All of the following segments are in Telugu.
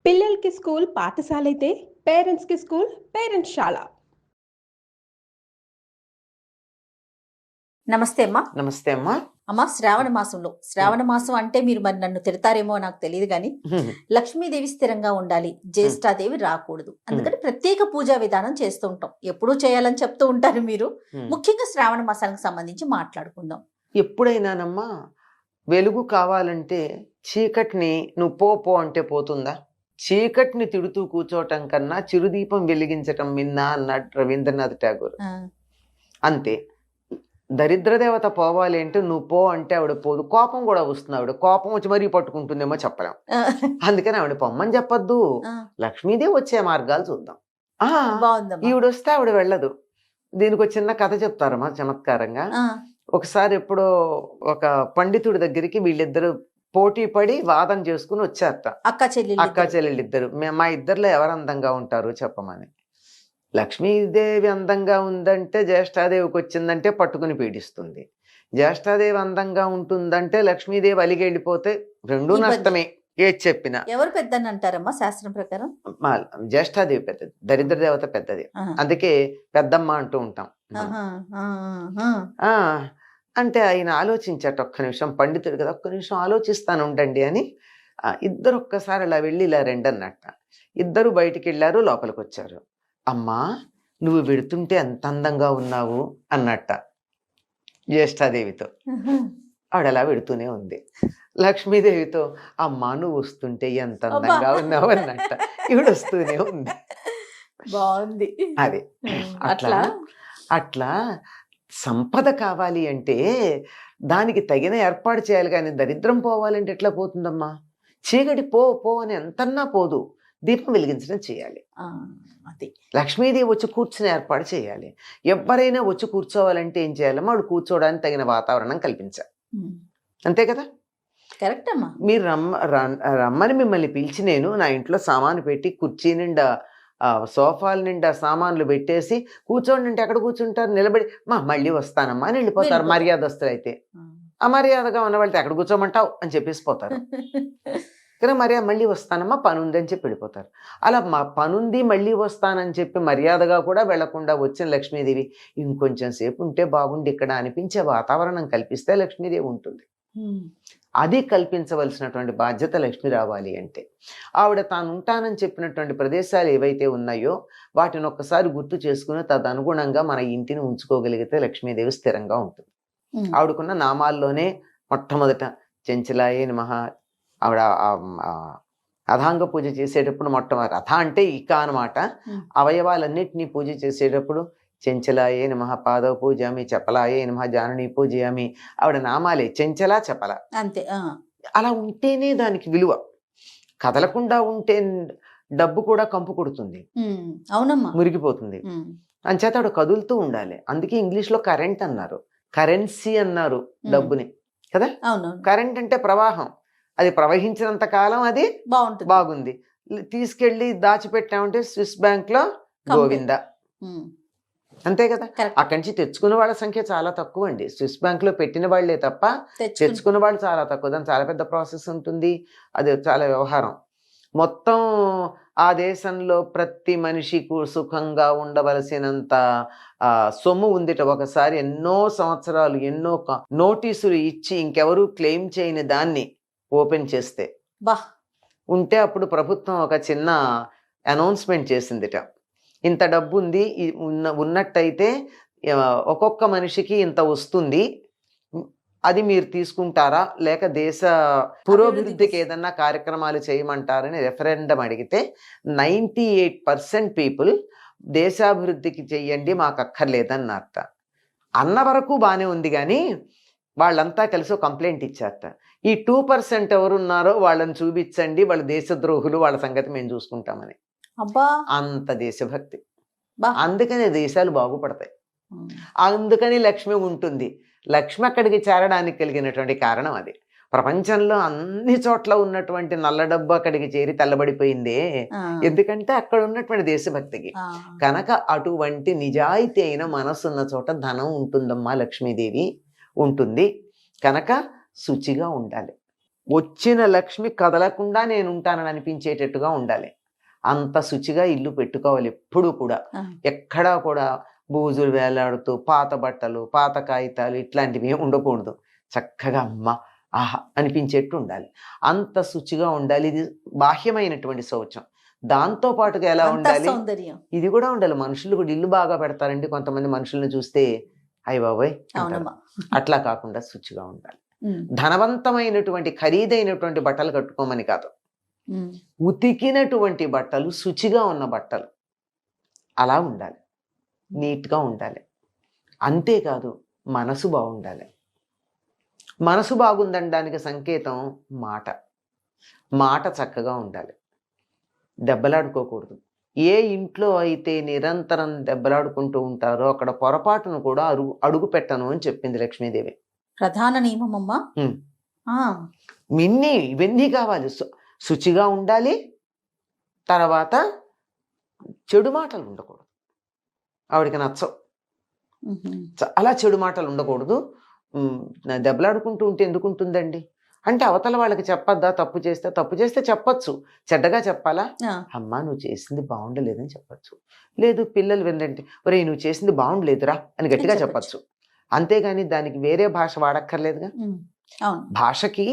పిల్లలకి స్కూల్ పాఠశాలైతే పేరెంట్స్‌కి స్కూల్ పేరెంట్స్‌శాల. నమస్తే అమ్మా. నమస్తే అమ్మా. అమ్మా, శ్రావణ మాసం అంటే మీరు మరి నన్ను తిడతారేమో నాకు తెలియదు కానీ లక్ష్మీదేవి స్థిరంగా ఉండాలి, జ్యేష్ఠాదేవి రాకూడదు, అందుకని ప్రత్యేక పూజా విధానం చేస్తూ ఉంటాం. ఎప్పుడూ చేయాలని చెప్తూ ఉంటారు మీరు. ముఖ్యంగా శ్రావణ మాసానికి సంబంధించి మాట్లాడుకుందాం. ఎప్పుడైనానమ్మా వెలుగు కావాలంటే చీకటిని నువ్వు పో అంటే పోతుందా? చీకటిని తిడుతూ కూర్చోవటం కన్నా చిరుదీపం వెలిగించటం మిన్నా అన్నాడు రవీంద్రనాథ్ ఠాగూర్. అంతే. దరిద్ర దేవత పోవాలి అంటే నువ్వు పో అంటే ఆవిడ పోదు. కోపం కూడా వస్తుంది. ఆవిడ కోపం వచ్చి మరీ పట్టుకుంటుందేమో చెప్పలేం. అందుకని ఆవిడ పొమ్మని చెప్పొద్దు. లక్ష్మీదేవి వచ్చే మార్గాలు చూద్దాం. ఈవిడ వస్తే ఆవిడ వెళ్ళదు. దీనికి ఒక చిన్న కథ చెప్తారమ్మా చమత్కారంగా. ఒకసారి ఎప్పుడో ఒక పండితుడి దగ్గరికి వీళ్ళిద్దరు పోటీ పడి వాదన చేసుకుని వచ్చారట. అక్క చెల్లెళ్ళిద్దరు. మా ఇద్దరిలో ఎవరు అందంగా ఉంటారు చెప్పమని. లక్ష్మీదేవి అందంగా ఉందంటే జ్యేష్ఠాదేవికి వచ్చిందంటే పట్టుకుని పీడిస్తుంది. జ్యేష్ఠాదేవి అందంగా ఉంటుందంటే లక్ష్మీదేవి అలిగి వెళ్ళిపోతే రెండూ నష్టమే. ఏది చెప్పినా. ఎవరు పెద్దని అంటారమ్మా శాస్త్రం ప్రకారం? జ్యేష్ఠాదేవి పెద్దది, దరిద్ర దేవత పెద్దది. అందుకే పెద్దమ్మ అంటూ ఉంటాం. అంటే ఆయన ఆలోచించట, ఒక్క నిమిషం, పండితుడు కదా, ఒక్క నిమిషం ఆలోచిస్తాను ఉండండి అని. ఇద్దరు ఒక్కసారి అలా వెళ్ళి ఇలా రెండన్నట్ట. ఇద్దరు బయటికి వెళ్ళారు, లోపలికి వచ్చారు. అమ్మా, నువ్వు వెడుతుంటే ఎంత అందంగా ఉన్నావు అన్నట్ట జ్యేష్ఠాదేవితో. ఆవిడలా వెడుతూనే ఉంది. లక్ష్మీదేవితో, అమ్మా నువ్వు వస్తుంటే ఎంత అందంగా ఉన్నావు అన్నట్ట. ఈవిడ వస్తూనే ఉంది. బాగుంది. అది అట్లా సంపద కావాలి అంటే దానికి తగిన ఏర్పాటు చేయాలి. కానీ దరిద్రం పోవాలంటే ఎట్లా పోతుందమ్మా? చీకటి పో అని ఎంతన్నా పోదు. దీపం వెలిగించడం చేయాలి. అది లక్ష్మీదేవి వచ్చి కూర్చుని ఏర్పాటు చేయాలి. ఎవరైనా వచ్చి కూర్చోవాలంటే ఏం చేయాలమ్మా? వాడు కూర్చోవడానికి తగిన వాతావరణం కల్పించాలి. అంతే కదా? కరెక్ట్ అమ్మా. మీరు రమ్మని మిమ్మల్ని పిలిచి నేను నా ఇంట్లో సామాను పెట్టి కుర్చీ నిండా సోఫాల నిండా సామాన్లు పెట్టేసి కూర్చోండి అంటే ఎక్కడ కూర్చుంటారు? నిలబడి మళ్ళీ వస్తానమ్మా అని వెళ్ళిపోతారు మర్యాదస్తులు. అయితే అమర్యాదగా ఉన్న వాళ్ళతో ఎక్కడ కూర్చోమంటావు అని చెప్పేసి పోతారు. కానీ మర్యాద మళ్ళీ వస్తానమ్మా పని ఉంది అని చెప్పి వెళ్ళిపోతారు. అలా పనుంది మళ్ళీ వస్తానని చెప్పి మర్యాదగా కూడా వెళ్లకుండా వచ్చిన లక్ష్మీదేవి ఇంకొంచెం సేపు ఉంటే బాగుండి ఇక్కడ అనిపించే వాతావరణం కల్పిస్తే లక్ష్మీదేవి ఉంటుంది. అది కల్పించవలసినటువంటి బాధ్యత లక్ష్మి రావాలి అంటే ఆవిడ తాను ఉంటానని చెప్పినటువంటి ప్రదేశాలు ఏవైతే ఉన్నాయో వాటిని ఒక్కసారి గుర్తు చేసుకుని తదనుగుణంగా మన ఇంటిని ఉంచుకోగలిగితే లక్ష్మీదేవి స్థిరంగా ఉంటుంది. ఆవిడకున్న నామాల్లోనే మొట్టమొదట చెంచలాయే నమః. ఆవిడ అథాంగ పూజ చేసేటప్పుడు మొట్టమొదటి రథ అంటే ఇక అనమాట. అవయవాలన్నిటినీ పూజ చేసేటప్పుడు చెంచలాయే నమః పాదవ పూజయామి, చపలాయే నమః జానుని పూజయామి. ఆవిడ నామాలే చెంచల చపల. అంతే. అలా ఉంటేనే దానికి విలువ. కదలకుండా ఉంటే డబ్బు కూడా కంపు కొడుతుంది. అవునమ్మా, మురిగిపోతుంది. అంచేత ఆవిడ కదులుతూ ఉండాలి. అందుకే ఇంగ్లీష్లో కరెంట్ అన్నారు, కరెన్సీ అన్నారు డబ్బుని కదా. కరెంట్ అంటే ప్రవాహం. అది ప్రవహించినంత కాలం అది బాగుంది. తీసుకెళ్ళి దాచిపెట్టామంటే స్విస్ బ్యాంక్ లో గోవింద. అంతే కదా. అక్కడి నుంచి తెచ్చుకున్న వాళ్ళ సంఖ్య చాలా తక్కువ అండి. స్విస్ బ్యాంక్ లో పెట్టిన వాళ్లే తప్ప తెచ్చుకున్న వాళ్ళు చాలా తక్కువ. దాని చాలా పెద్ద ప్రాసెస్ ఉంటుంది. అది చాలా వ్యవహారం. మొత్తం ఆ దేశంలో ప్రతి మనిషికి సుఖంగా ఉండవలసినంత సొమ్ము ఉందిట. ఒకసారి ఎన్నో సంవత్సరాలు ఎన్నో నోటీసులు ఇచ్చి ఇంకెవరూ క్లెయిమ్ చేయని దాన్ని ఓపెన్ చేస్తే ఉంటే అప్పుడు ప్రభుత్వం ఒక చిన్న అనౌన్స్మెంట్ చేసిందిట. ఇంత డబ్బు ఉంది, ఉన్నట్టయితే ఒక్కొక్క మనిషికి ఇంత వస్తుంది, అది మీరు తీసుకుంటారా లేక దేశ పురోభివృద్ధికి ఏదన్నా కార్యక్రమాలు చేయమంటారని రెఫరెండం అడిగితే 98% పీపుల్ దేశాభివృద్ధికి చెయ్యండి మాకు అక్కర్లేదన్నట్ట. అన్న వరకు బాగానే ఉంది. కానీ వాళ్ళంతా కలిసి కంప్లైంట్ ఇచ్చారట. ఈ 2% ఎవరున్నారో వాళ్ళని చూపించండి, వాళ్ళ దేశద్రోహులు, వాళ్ళ సంగతి మేము చూసుకుంటామని. అంత దేశభక్తి. అందుకని దేశాలు బాగుపడతాయి. అందుకని లక్ష్మి ఉంటుంది. లక్ష్మి అక్కడికి చేరడానికి కలిగినటువంటి కారణం అది. ప్రపంచంలో అన్ని చోట్ల ఉన్నటువంటి నల్ల డబ్బు అక్కడికి చేరి తెల్లబడిపోయిందే. ఎందుకంటే అక్కడ ఉన్నటువంటి దేశభక్తికి. కనుక అటువంటి నిజాయితీ అయిన మనసున్న చోట ధనం ఉంటుందమ్మా, లక్ష్మీదేవి ఉంటుంది. కనుక శుచిగా ఉండాలి. వచ్చిన లక్ష్మి కదలకుండా నేను ఉంటానని అనిపించేటట్టుగా ఉండాలి. అంత శుచిగా ఇల్లు పెట్టుకోవాలి ఎప్పుడు కూడా. ఎక్కడా కూడా బూజులు వేలాడుతూ పాత బట్టలు పాత కాగితాలు ఇట్లాంటివి ఏమి ఉండకూడదు. చక్కగా అమ్మ ఆహా అనిపించేట్టు ఉండాలి. అంత శుచిగా ఉండాలి. ఇది బాహ్యమైనటువంటి శౌచం. దాంతో పాటుగా ఎలా ఉండాలి, ఇది కూడా ఉండాలి. మనుషులు కూడా ఇల్లు బాగా పెడతారండి. కొంతమంది మనుషుల్ని చూస్తే అయ్య బాబోయ్ అంటారు. అట్లా కాకుండా శుచిగా ఉండాలి. ధనవంతమైనటువంటి ఖరీదైనటువంటి బట్టలు కట్టుకోమని కాదు, ఉతికినటువంటి బట్టలు, శుచిగా ఉన్న బట్టలు అలా ఉండాలి, నీట్గా ఉండాలి. అంతేకాదు మనసు బాగుండాలి. మనసు బాగుందనడానికి సంకేతం మాట చక్కగా ఉండాలి. దెబ్బలాడుకోకూడదు. ఏ ఇంట్లో అయితే నిరంతరం దెబ్బలాడుకుంటూ ఉంటారో అక్కడ పొరపాటును కూడా అడుగు పెట్టను అని చెప్పింది లక్ష్మీదేవి. ప్రధాన నియమం అమ్మా. ఇవన్నీ కావాలి. శుచిగా ఉండాలి. తర్వాత చెడు మాటలు ఉండకూడదు. ఆవిడికి నచ్చవు. అలా చెడు మాటలు ఉండకూడదు. దెబ్బలాడుకుంటూ ఉంటే ఎందుకు ఉంటుందండి అంటే అవతల వాళ్ళకి చెప్పద్దా? తప్పు చేస్తే చెప్పచ్చు. చెడ్డగా చెప్పాలా? అమ్మా నువ్వు చేసింది బాగుండలేదని చెప్పచ్చు. లేదు పిల్లలు వినండి, ఒరే నువ్వు చేసింది బాగుండలేదురా అని గట్టిగా చెప్పచ్చు. అంతేగాని దానికి వేరే భాష వాడక్కర్లేదుగా. భాషకి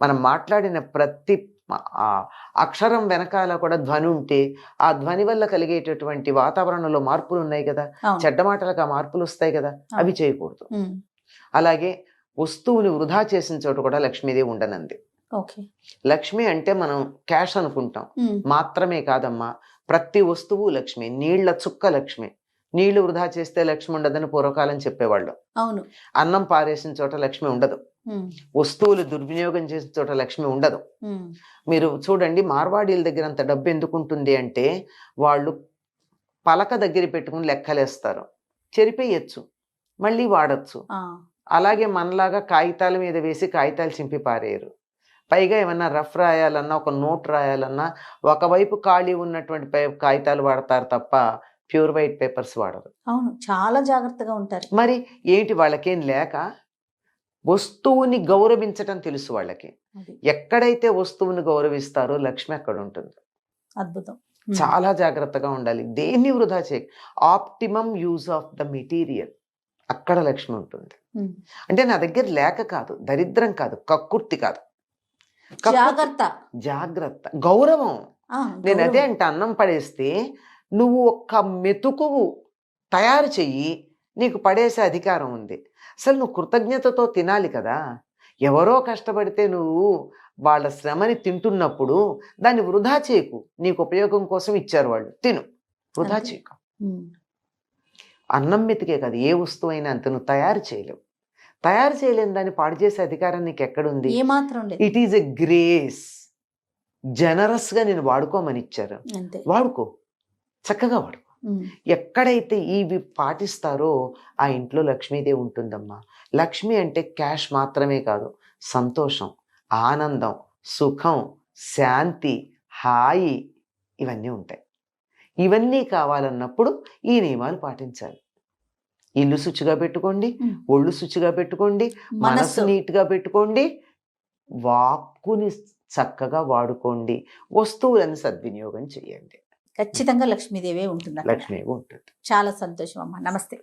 మనం మాట్లాడిన ప్రతి అక్షరం వెనకాల కూడా ధ్వని ఉంటే ఆ ధ్వని వల్ల కలిగేటటువంటి వాతావరణంలో మార్పులు ఉన్నాయి కదా. చెడ్డ మాటలకు ఆ మార్పులు వస్తాయి కదా, అవి చేయకూడదు. అలాగే వస్తువుని వృధా చేసిన చోట కూడా లక్ష్మీదేవి ఉండనంది. లక్ష్మి అంటే మనం క్యాష్ అనుకుంటాం, మాత్రమే కాదమ్మా. ప్రతి వస్తువు లక్ష్మి. నీళ్ల చుక్క లక్ష్మి. నీళ్లు వృధా చేస్తే లక్ష్మి ఉండదని పూర్వకాలం చెప్పేవాళ్ళు. అవును. అన్నం పారేసిన చోట లక్ష్మి ఉండదు. వస్తువులు దుర్వినియోగం చేసిన చోట లక్ష్మి ఉండదు. మీరు చూడండి, మార్వాడీల దగ్గర అంత డబ్బు ఎందుకు ఉంటుంది అంటే వాళ్ళు పలక దగ్గర పెట్టుకుని లెక్కలేస్తారు. చెరిపేయచ్చు, మళ్ళీ వాడచ్చు. అలాగే మనలాగా కాగితాల మీద వేసి కాగితాలు చింపి పారేయరు. పైగా ఏమన్నా రఫ్ రాయాలన్నా, ఒక నోట్ రాయాలన్నా ఒకవైపు ఖాళీ ఉన్నటువంటి కాగితాలు వాడతారు తప్ప ప్యూర్ వైట్ పేపర్స్ వాడరు. అవును, చాలా జాగ్రత్తగా ఉంటారు. మరి ఏంటి వాళ్ళకేం లేక? వస్తువుని గౌరవించటం తెలుసు వాళ్ళకి. ఎక్కడైతే వస్తువుని గౌరవిస్తారో లక్ష్మి అక్కడ ఉంటుంది. అద్భుతం. చాలా జాగ్రత్తగా ఉండాలి. దేన్ని వృధా చేయ. Optimum use of the material, అక్కడ లక్ష్మి ఉంటుంది. అంటే నా దగ్గర లేక కాదు, దరిద్రం కాదు, కక్కుర్తి కాదు, జాగ్రత్త, గౌరవం. నేను అదే అంటే అన్నం పడేస్తే నువ్వు ఒక్క మెతుకు తయారు చెయ్యి, నీకు పడేసే అధికారం ఉంది. అసలు నువ్వు కృతజ్ఞతతో తినాలి కదా. ఎవరో కష్టపడితే నువ్వు వాళ్ళ శ్రమని తింటున్నప్పుడు దాన్ని వృధా చేయకు. నీకు ఉపయోగం కోసం ఇచ్చారు వాళ్ళు, తిను, వృధా చేయకు. అన్నం మెతికే కాదు, ఏ వస్తువు అయినా అంత నువ్వు తయారు చేయలేవు. తయారు చేయలేని దాన్ని పాడు చేసే అధికారం నీకు ఎక్కడుంది? It is a grace. Generous గా నేను వాడుకోమని ఇచ్చారు, వాడుకో, చక్కగా వాడుకో. ఎక్కడైతే ఇవి పాటిస్తారో ఆ ఇంట్లో లక్ష్మీదేవి ఉంటుందమ్మా. లక్ష్మి అంటే క్యాష్ మాత్రమే కాదు, సంతోషం, ఆనందం, సుఖం, శాంతి, హాయి ఇవన్నీ ఉంటాయి. ఇవన్నీ కావాలన్నప్పుడు ఈ నియమాలు పాటించాలి. ఇల్లు శుచిగా పెట్టుకోండి, ఒళ్ళు శుచిగా పెట్టుకోండి, మనసు నీట్గా పెట్టుకోండి, వాక్కుని చక్కగా వాడుకోండి, వస్తువులను సద్వినియోగం చేయండి. ఖచ్చితంగా లక్ష్మీదేవి ఉంటుంది. లక్ష్మీదేవి ఉంటుంది. చాలా సంతోషం అమ్మా. నమస్తే.